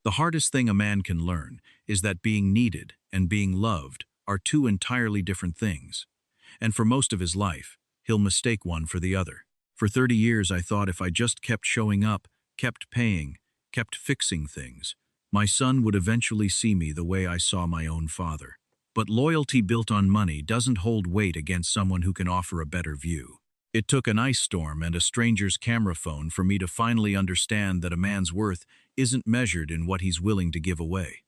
The hardest thing a man can learn is that being needed and being loved are two entirely different things. And for most of his life, he'll mistake one for the other. For 30 years, I thought if I just kept showing up, kept paying, kept fixing things, my son would eventually see me the way I saw my own father. But loyalty built on money doesn't hold weight against someone who can offer a better view. It took an ice storm and a stranger's camera phone for me to finally understand that a man's worth isn't measured in what he's willing to give away.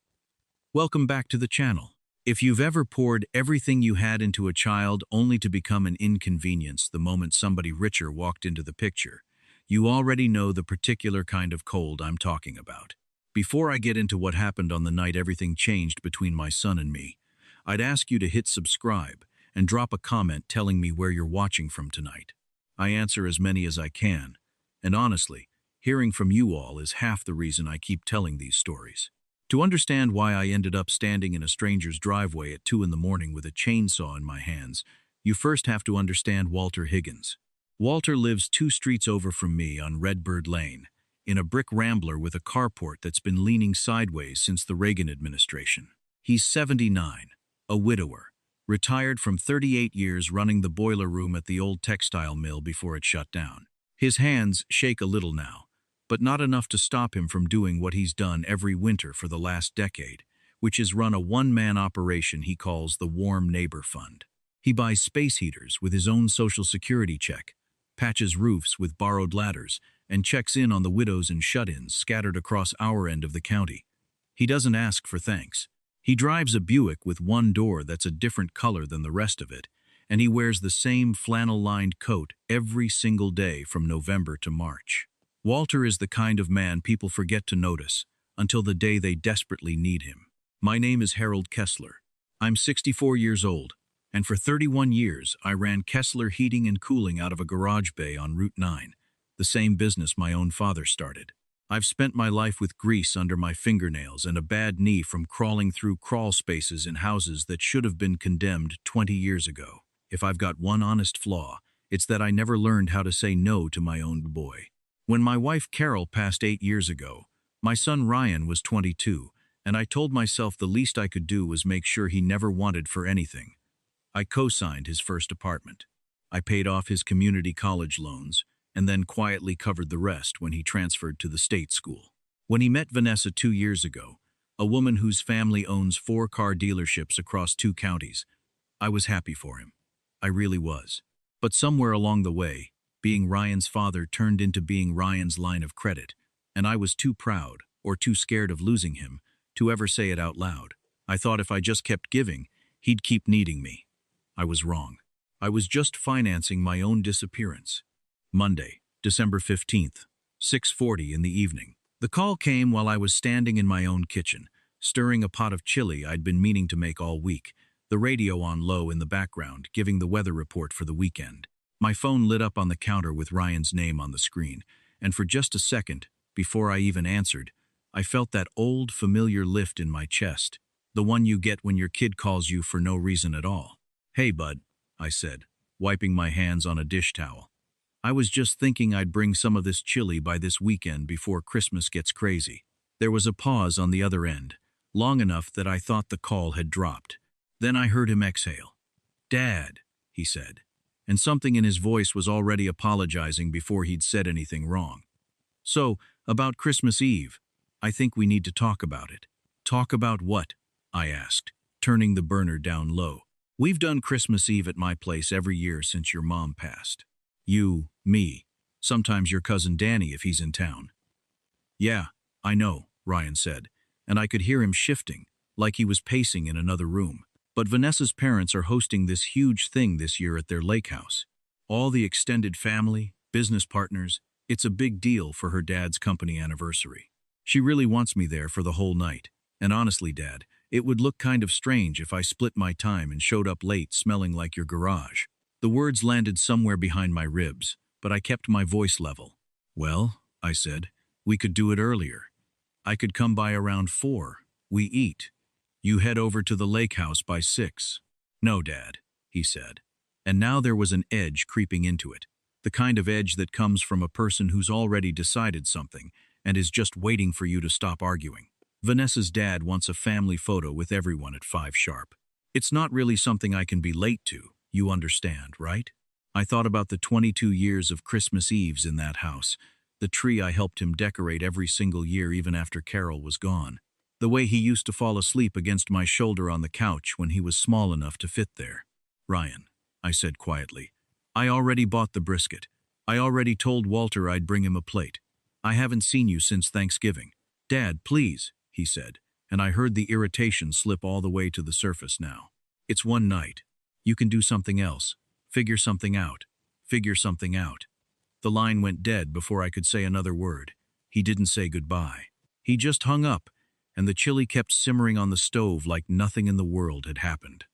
Welcome back to the channel. If you've ever poured everything you had into a child only to become an inconvenience the moment somebody richer walked into the picture, you already know the particular kind of cold I'm talking about. Before I get into what happened on the night everything changed between my son and me, I'd ask you to hit subscribe and drop a comment telling me where you're watching from tonight. I answer as many as I can, and honestly, hearing from you all is half the reason I keep telling these stories. To understand why I ended up standing in a stranger's driveway at 2 in the morning with a chainsaw in my hands, you first have to understand Walter Higgins. Walter lives 2 streets over from me on Redbird Lane, in a brick rambler with a carport that's been leaning sideways since the Reagan administration. He's 79, a widower, retired from 38 years running the boiler room at the old textile mill before it shut down. His hands shake a little now, but not enough to stop him from doing what he's done every winter for the last decade, which is run a one-man operation he calls the Warm Neighbor Fund. He buys space heaters with his own Social Security check, patches roofs with borrowed ladders, and checks in on the widows and shut-ins scattered across our end of the county. He doesn't ask for thanks. He drives a Buick with one door that's a different color than the rest of it, and he wears the same flannel-lined coat every single day from November to March. Walter is the kind of man people forget to notice until the day they desperately need him. My name is Harold Kessler. I'm 64 years old, and for 31 years I ran Kessler Heating and Cooling out of a garage bay on Route 9, the same business my own father started. I've spent my life with grease under my fingernails and a bad knee from crawling through crawl spaces in houses that should have been condemned 20 years ago. If I've got one honest flaw, it's that I never learned how to say no to my own boy. When my wife Carol passed 8 years ago, my son Ryan was 22, and I told myself the least I could do was make sure he never wanted for anything. I co-signed his first apartment. I paid off his community college loans, and then quietly covered the rest when he transferred to the state school. When he met Vanessa 2 years ago, a woman whose family owns 4 car dealerships across 2 counties, I was happy for him. I really was. But somewhere along the way, being Ryan's father turned into being Ryan's line of credit, and I was too proud, or too scared of losing him, to ever say it out loud. I thought if I just kept giving, he'd keep needing me. I was wrong. I was just financing my own disappearance. Monday, December 15th, 6:40 in the evening. The call came while I was standing in my own kitchen, stirring a pot of chili I'd been meaning to make all week, the radio on low in the background, giving the weather report for the weekend. My phone lit up on the counter with Ryan's name on the screen, and for just a second, before I even answered, I felt that old, familiar lift in my chest, the one you get when your kid calls you for no reason at all. "Hey, bud," I said, wiping my hands on a dish towel. "I was just thinking I'd bring some of this chili by this weekend before Christmas gets crazy." There was a pause on the other end, long enough that I thought the call had dropped. Then I heard him exhale. "Dad," he said, and something in his voice was already apologizing before he'd said anything wrong. "So, about Christmas Eve, I think we need to talk about it." "Talk about what?" I asked, turning the burner down low. "We've done Christmas Eve at my place every year since your mom passed. You, me, sometimes your cousin Danny if he's in town." "Yeah, I know," Ryan said, and I could hear him shifting, like he was pacing in another room. "But Vanessa's parents are hosting this huge thing this year at their lake house. All the extended family, business partners, it's a big deal for her dad's company anniversary. She really wants me there for the whole night. And honestly, Dad, it would look kind of strange if I split my time and showed up late smelling like your garage." The words landed somewhere behind my ribs, but I kept my voice level. "Well," I said, "we could do it earlier. I could come by around 4. We eat. You head over to the lake house by 6. "No, Dad," he said. And now there was an edge creeping into it, the kind of edge that comes from a person who's already decided something and is just waiting for you to stop arguing. Vanessa's dad wants a family photo with everyone at 5 sharp. It's not really something I can be late to, you understand, right? I thought about the 22 years of Christmas Eves in that house, the tree I helped him decorate every single year even after Carol was gone. The way he used to fall asleep against my shoulder on the couch when he was small enough to fit there. Ryan, I said quietly, I already bought the brisket. I already told Walter I'd bring him a plate. I haven't seen you since Thanksgiving. Dad, please, he said, and I heard the irritation slip all the way to the surface now. It's one night. You can do something else. Figure something out. Figure something out. The line went dead before I could say another word. He didn't say goodbye. He just hung up, and the chili kept simmering on the stove like nothing in the world had happened.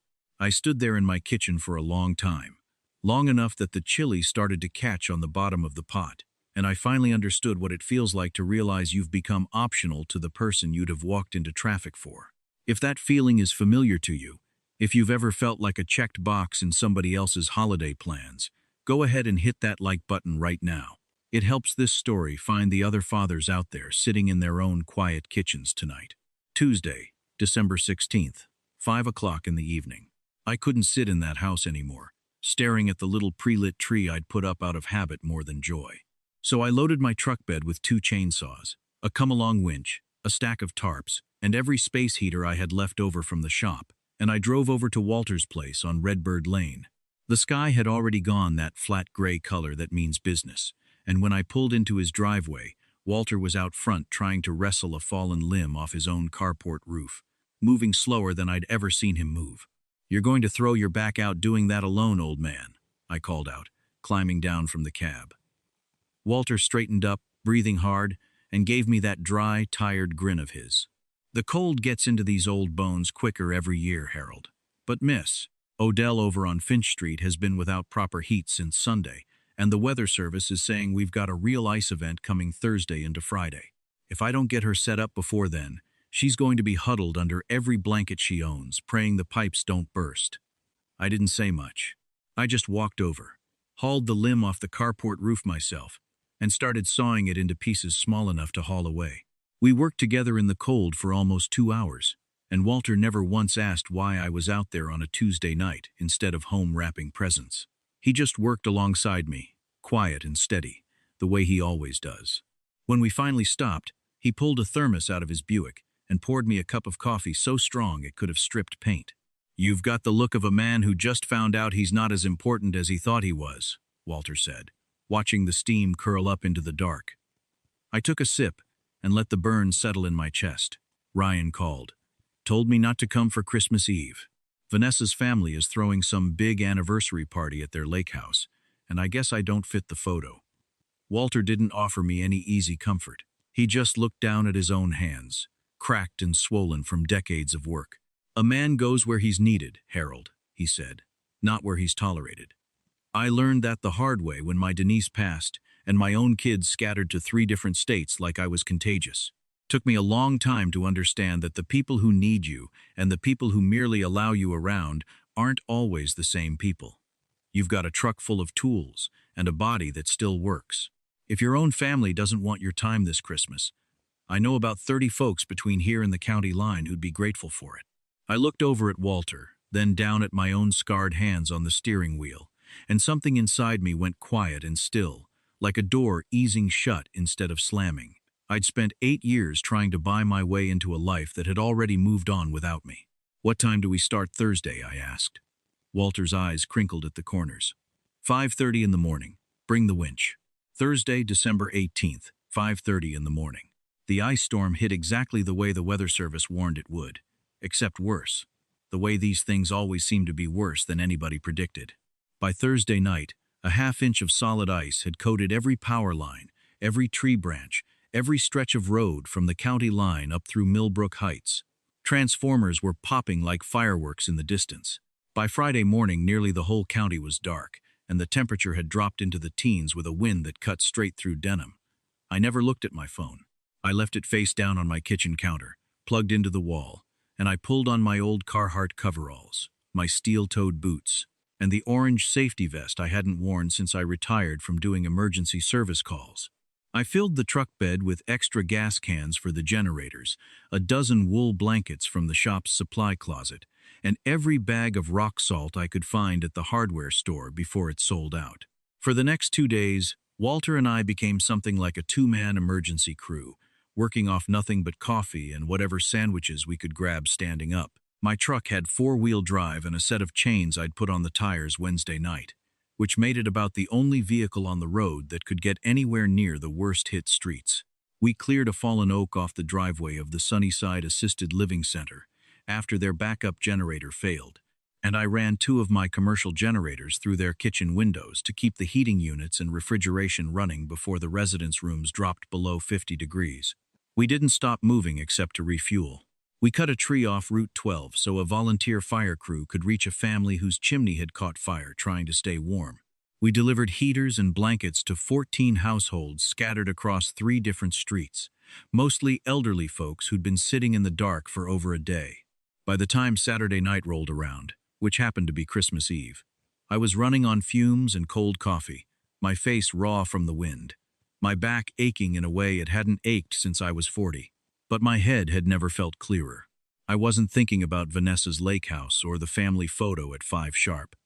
I stood there in my kitchen for a long time, long enough that the chili started to catch on the bottom of the pot, and I finally understood what it feels like to realize you've become optional to the person you'd have walked into traffic for. If that feeling is familiar to you, if you've ever felt like a checked box in somebody else's holiday plans, go ahead and hit that like button right now. It helps this story find the other fathers out there sitting in their own quiet kitchens tonight. Tuesday, December 16th, 5 o'clock in the evening. I couldn't sit in that house anymore, staring at the little pre-lit tree I'd put up out of habit more than joy. So I loaded my truck bed with 2 chainsaws, a come-along winch, a stack of tarps, and every space heater I had left over from the shop, and I drove over to Walter's place on Redbird Lane. The sky had already gone that flat gray color that means business, and when I pulled into his driveway, Walter was out front trying to wrestle a fallen limb off his own carport roof, moving slower than I'd ever seen him move. "You're going to throw your back out doing that alone, old man," I called out, climbing down from the cab. Walter straightened up, breathing hard, and gave me that dry, tired grin of his. "The cold gets into these old bones quicker every year, Harold. But Miss Odell over on Finch Street has been without proper heat since Sunday, and the weather service is saying we've got a real ice event coming Thursday into Friday. If I don't get her set up before then, she's going to be huddled under every blanket she owns, praying the pipes don't burst." I didn't say much. I just walked over, hauled the limb off the carport roof myself, and started sawing it into pieces small enough to haul away. We worked together in the cold for almost 2 hours, and Walter never once asked why I was out there on a Tuesday night instead of home wrapping presents. He just worked alongside me, quiet and steady, the way he always does. When we finally stopped, he pulled a thermos out of his Buick and poured me a cup of coffee so strong it could have stripped paint. "You've got the look of a man who just found out he's not as important as he thought he was," Walter said, watching the steam curl up into the dark. I took a sip and let the burn settle in my chest. Ryan called. "Told me not to come for Christmas Eve. Vanessa's family is throwing some big anniversary party at their lake house, and I guess I don't fit the photo." Walter didn't offer me any easy comfort. He just looked down at his own hands, cracked and swollen from decades of work. "A man goes where he's needed, Harold," he said, "not where he's tolerated." I learned that the hard way when my Denise passed and my own kids scattered to 3 different states like I was contagious. Took me a long time to understand that the people who need you and the people who merely allow you around aren't always the same people. You've got a truck full of tools and a body that still works. If your own family doesn't want your time this Christmas, I know about 30 folks between here and the county line who'd be grateful for it. I looked over at Walter, then down at my own scarred hands on the steering wheel, and something inside me went quiet and still, like a door easing shut instead of slamming. I'd spent 8 years trying to buy my way into a life that had already moved on without me. "What time do we start Thursday?" I asked. Walter's eyes crinkled at the corners. 5:30 in the morning. Bring the winch." Thursday, December 18th, 5:30 in the morning. The ice storm hit exactly the way the weather service warned it would, except worse, the way these things always seem to be worse than anybody predicted. By Thursday night, a half-inch of solid ice had coated every power line, every tree branch, every stretch of road from the county line up through Millbrook Heights. Transformers were popping like fireworks in the distance. By Friday morning, nearly the whole county was dark, and the temperature had dropped into the teens with a wind that cut straight through denim. I never looked at my phone. I left it face down on my kitchen counter, plugged into the wall, and I pulled on my old Carhartt coveralls, my steel-toed boots, and the orange safety vest I hadn't worn since I retired from doing emergency service calls. I filled the truck bed with extra gas cans for the generators, a dozen wool blankets from the shop's supply closet, and every bag of rock salt I could find at the hardware store before it sold out. For the next 2 days, Walter and I became something like a two-man emergency crew, working off nothing but coffee and whatever sandwiches we could grab standing up. My truck had four-wheel drive and a set of chains I'd put on the tires Wednesday night, which made it about the only vehicle on the road that could get anywhere near the worst-hit streets. We cleared a fallen oak off the driveway of the Sunnyside Assisted Living Center after their backup generator failed, and I ran two of my commercial generators through their kitchen windows to keep the heating units and refrigeration running before the residence rooms dropped below 50 degrees. We didn't stop moving except to refuel. We cut a tree off Route 12 so a volunteer fire crew could reach a family whose chimney had caught fire trying to stay warm. We delivered heaters and blankets to 14 households scattered across 3 different streets, mostly elderly folks who'd been sitting in the dark for over a day. By the time Saturday night rolled around, which happened to be Christmas Eve, I was running on fumes and cold coffee, my face raw from the wind, my back aching in a way it hadn't ached since I was 40. But my head had never felt clearer. I wasn't thinking about Vanessa's lake house or the family photo at 5 sharp.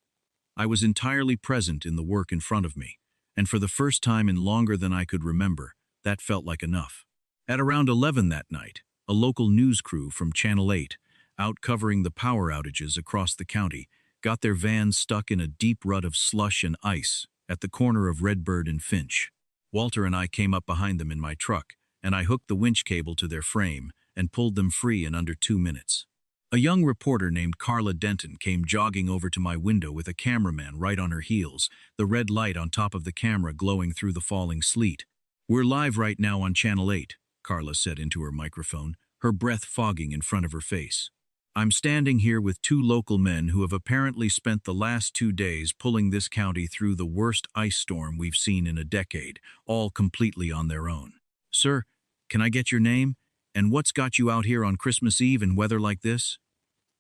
I was entirely present in the work in front of me, and for the first time in longer than I could remember, that felt like enough. At around 11 that night, a local news crew from Channel 8, out covering the power outages across the county, got their van stuck in a deep rut of slush and ice at the corner of Redbird and Finch. Walter and I came up behind them in my truck, and I hooked the winch cable to their frame and pulled them free in under 2 minutes. A young reporter named Carla Denton came jogging over to my window with a cameraman right on her heels, the red light on top of the camera glowing through the falling sleet. "We're live right now on Channel 8, Carla said into her microphone, her breath fogging in front of her face. "I'm standing here with 2 local men who have apparently spent the last 2 days pulling this county through the worst ice storm we've seen in a decade, all completely on their own. Sir, can I get your name? And what's got you out here on Christmas Eve in weather like this?"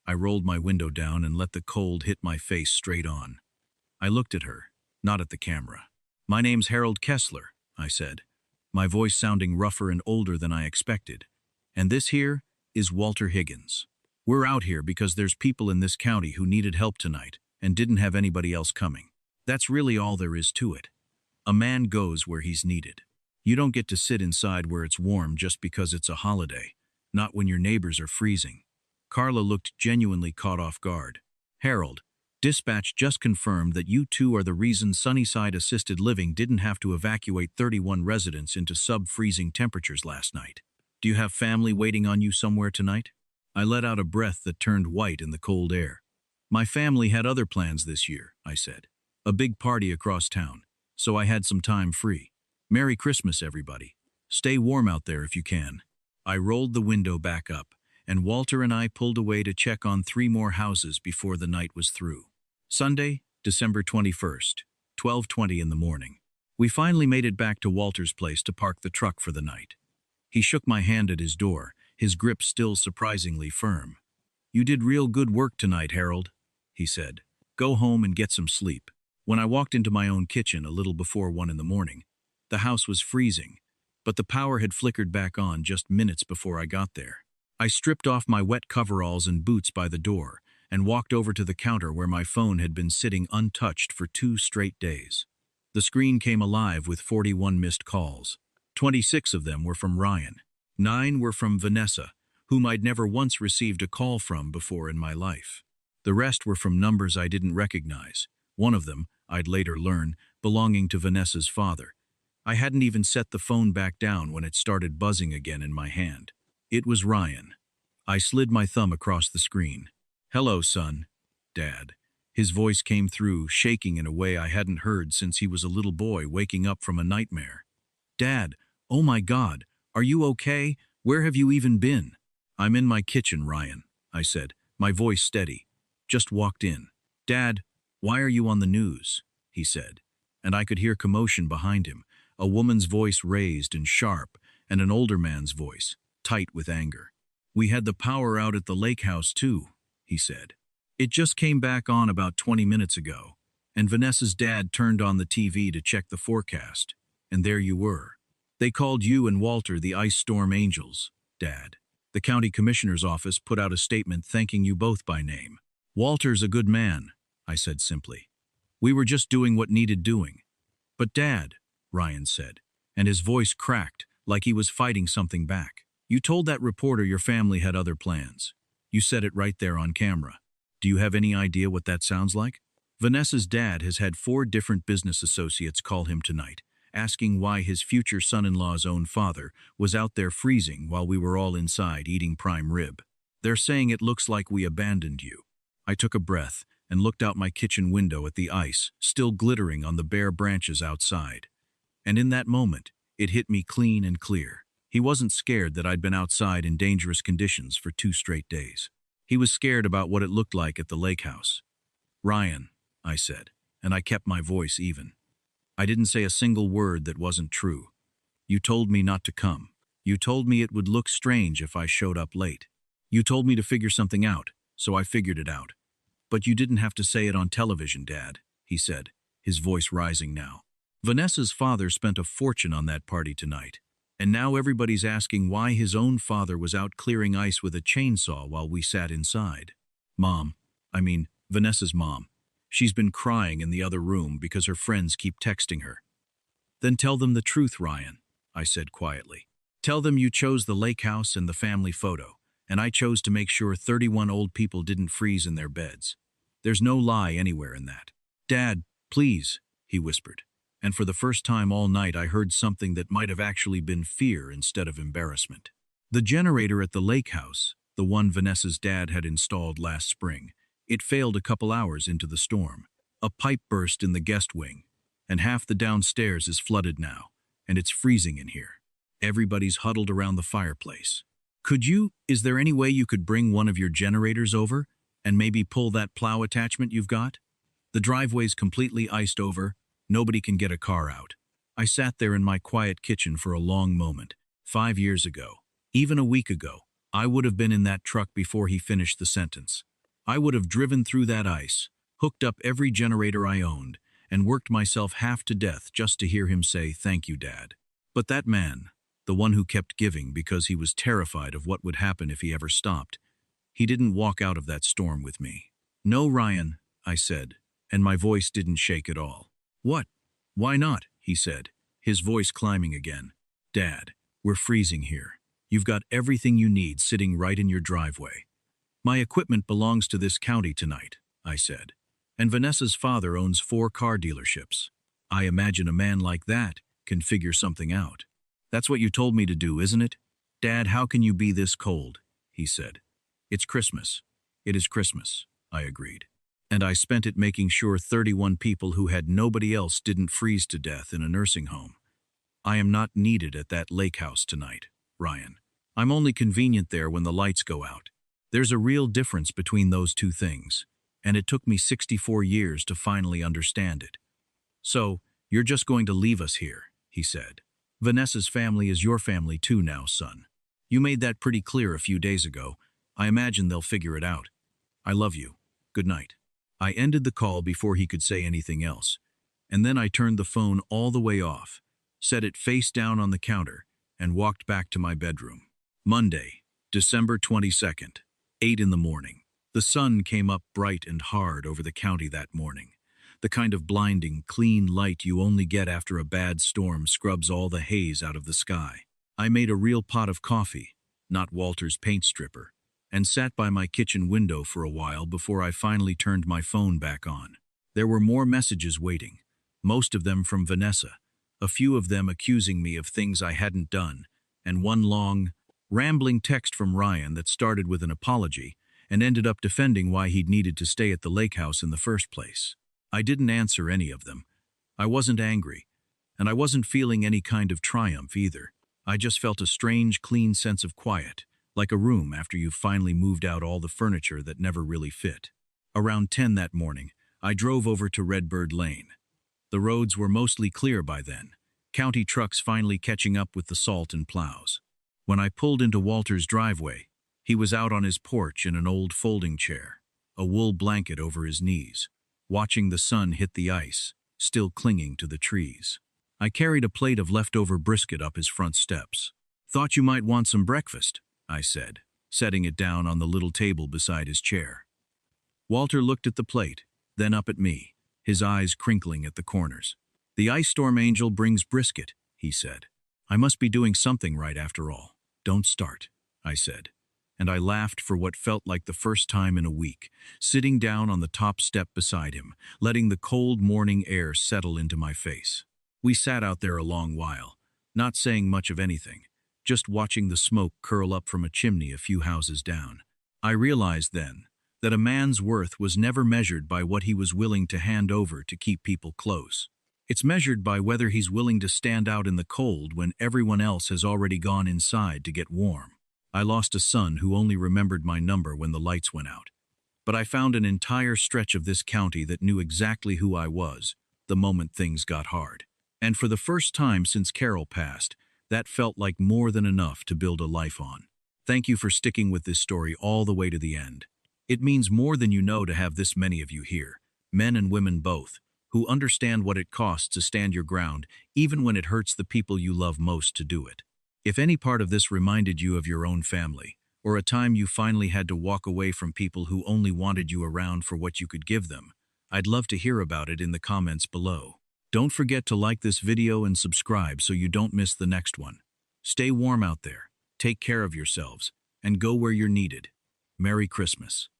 I rolled my window down and let the cold hit my face straight on. I looked at her, not at the camera. "My name's Harold Kessler," I said, my voice sounding rougher and older than I expected. "And this here is Walter Higgins. We're out here because there's people in this county who needed help tonight and didn't have anybody else coming. That's really all there is to it. A man goes where he's needed. You don't get to sit inside where it's warm just because it's a holiday, not when your neighbors are freezing." Carla looked genuinely caught off guard. "Harold, dispatch just confirmed that you two are the reason Sunnyside Assisted Living didn't have to evacuate 31 residents into sub-freezing temperatures last night. Do you have family waiting on you somewhere tonight?" I let out a breath that turned white in the cold air. "My family had other plans this year," I said. "A big party across town, so I had some time free. Merry Christmas, everybody. Stay warm out there if you can." I rolled the window back up, and Walter and I pulled away to check on 3 more houses before the night was through. Sunday, December 21st, 12:20 in the morning. We finally made it back to Walter's place to park the truck for the night. He shook my hand at his door, his grip still surprisingly firm. "You did real good work tonight, Harold," he said. "Go home and get some sleep." When I walked into my own kitchen a little before 1 in the morning, the house was freezing, but the power had flickered back on just minutes before I got there. I stripped off my wet coveralls and boots by the door and walked over to the counter where my phone had been sitting untouched for 2 straight days. The screen came alive with 41 missed calls. 26 of them were from Ryan. 9 were from Vanessa, whom I'd never once received a call from before in my life. The rest were from numbers I didn't recognize. One of them, I'd later learn, belonging to Vanessa's father. I hadn't even set the phone back down when it started buzzing again in my hand. It was Ryan. I slid my thumb across the screen. "Hello, son. Dad." His voice came through, shaking in a way I hadn't heard since he was a little boy waking up from a nightmare. "Dad, oh my God, are you okay? Where have you even been?" "I'm in my kitchen, Ryan," I said, my voice steady. "Just walked in." "Dad, why are you on the news?" he said, and I could hear commotion behind him, a woman's voice raised and sharp, and an older man's voice, tight with anger. "We had the power out at the lake house too," he said. "It just came back on about 20 minutes ago, and Vanessa's dad turned on the TV to check the forecast, and there you were." They called you and Walter the ice storm angels, Dad. The county commissioner's office put out a statement thanking you both by name. Walter's a good man, I said simply. We were just doing what needed doing. But Dad, Ryan said, and his voice cracked like he was fighting something back. You told that reporter your family had other plans. You said it right there on camera. Do you have any idea what that sounds like? Vanessa's dad has had 4 different business associates call him tonight, asking why his future son-in-law's own father was out there freezing while we were all inside eating prime rib. They're saying it looks like we abandoned you. I took a breath and looked out my kitchen window at the ice, still glittering on the bare branches outside. And in that moment, it hit me clean and clear. He wasn't scared that I'd been outside in dangerous conditions for 2 straight days. He was scared about what it looked like at the lake house. Ryan, I said, and I kept my voice even. I didn't say a single word that wasn't true. You told me not to come. You told me it would look strange if I showed up late. You told me to figure something out, so I figured it out. But you didn't have to say it on television, Dad, he said, his voice rising now. Vanessa's father spent a fortune on that party tonight, and now everybody's asking why his own father was out clearing ice with a chainsaw while we sat inside. Vanessa's mom. She's been crying in the other room because her friends keep texting her. Then tell them the truth, Ryan, I said quietly. Tell them you chose the lake house and the family photo, and I chose to make sure 31 old people didn't freeze in their beds. There's no lie anywhere in that. Dad, please, he whispered. And for the first time all night I heard something that might have actually been fear instead of embarrassment. The generator at the lake house, the one Vanessa's dad had installed last spring, it failed a couple hours into the storm. A pipe burst in the guest wing, and half the downstairs is flooded now, and it's freezing in here. Everybody's huddled around the fireplace. Is there any way you could bring one of your generators over and maybe pull that plow attachment you've got? The driveway's completely iced over. Nobody can get a car out. I sat there in my quiet kitchen for a long moment. 5 years ago, even a week ago, I would have been in that truck before he finished the sentence. I would have driven through that ice, hooked up every generator I owned, and worked myself half to death just to hear him say, "Thank you, Dad." But that man, the one who kept giving because he was terrified of what would happen if he ever stopped, he didn't walk out of that storm with me. No, Ryan, I said, and my voice didn't shake at all. What? Why not? He said, his voice climbing again. Dad, we're freezing here. You've got everything you need sitting right in your driveway. My equipment belongs to this county tonight, I said, and Vanessa's father owns 4 car dealerships. I imagine a man like that can figure something out. That's what you told me to do, isn't it? Dad, how can you be this cold? He said. It's Christmas. It is Christmas, I agreed. And I spent it making sure 31 people who had nobody else didn't freeze to death in a nursing home. I am not needed at that lake house tonight, Ryan. I'm only convenient there when the lights go out. There's a real difference between those 2 things, and it took me 64 years to finally understand it. So, you're just going to leave us here, he said. Vanessa's family is your family too now, son. You made that pretty clear a few days ago. I imagine they'll figure it out. I love you. Good night. I ended the call before he could say anything else, and then I turned the phone all the way off, set it face down on the counter, and walked back to my bedroom. Monday, December 22nd, 8 in the morning. The sun came up bright and hard over the county that morning, the kind of blinding, clean light you only get after a bad storm scrubs all the haze out of the sky. I made a real pot of coffee, not Walter's paint stripper, and sat by my kitchen window for a while before I finally turned my phone back on. There were more messages waiting, most of them from Vanessa, a few of them accusing me of things I hadn't done, and one long, rambling text from Ryan that started with an apology and ended up defending why he'd needed to stay at the lake house in the first place. I didn't answer any of them. I wasn't angry, and I wasn't feeling any kind of triumph either. I just felt a strange, clean sense of quiet, like a room after you've finally moved out all the furniture that never really fit. Around 10 that morning, I drove over to Redbird Lane. The roads were mostly clear by then, county trucks finally catching up with the salt and plows. When I pulled into Walter's driveway, he was out on his porch in an old folding chair, a wool blanket over his knees, watching the sun hit the ice, still clinging to the trees. I carried a plate of leftover brisket up his front steps. "Thought you might want some breakfast," I said, setting it down on the little table beside his chair. Walter looked at the plate, then up at me, his eyes crinkling at the corners. "The ice storm angel brings brisket," he said. "I must be doing something right after all." "Don't start," I said, and I laughed for what felt like the first time in a week, sitting down on the top step beside him, letting the cold morning air settle into my face. We sat out there a long while, not saying much of anything, just watching the smoke curl up from a chimney a few houses down. I realized then that a man's worth was never measured by what he was willing to hand over to keep people close. It's measured by whether he's willing to stand out in the cold when everyone else has already gone inside to get warm. I lost a son who only remembered my number when the lights went out. But I found an entire stretch of this county that knew exactly who I was the moment things got hard. And for the first time since Carol passed, that felt like more than enough to build a life on. Thank you for sticking with this story all the way to the end. It means more than you know to have this many of you here, men and women both, who understand what it costs to stand your ground, even when it hurts the people you love most to do it. If any part of this reminded you of your own family, or a time you finally had to walk away from people who only wanted you around for what you could give them, I'd love to hear about it in the comments below. Don't forget to like this video and subscribe so you don't miss the next one. Stay warm out there, take care of yourselves, and go where you're needed. Merry Christmas.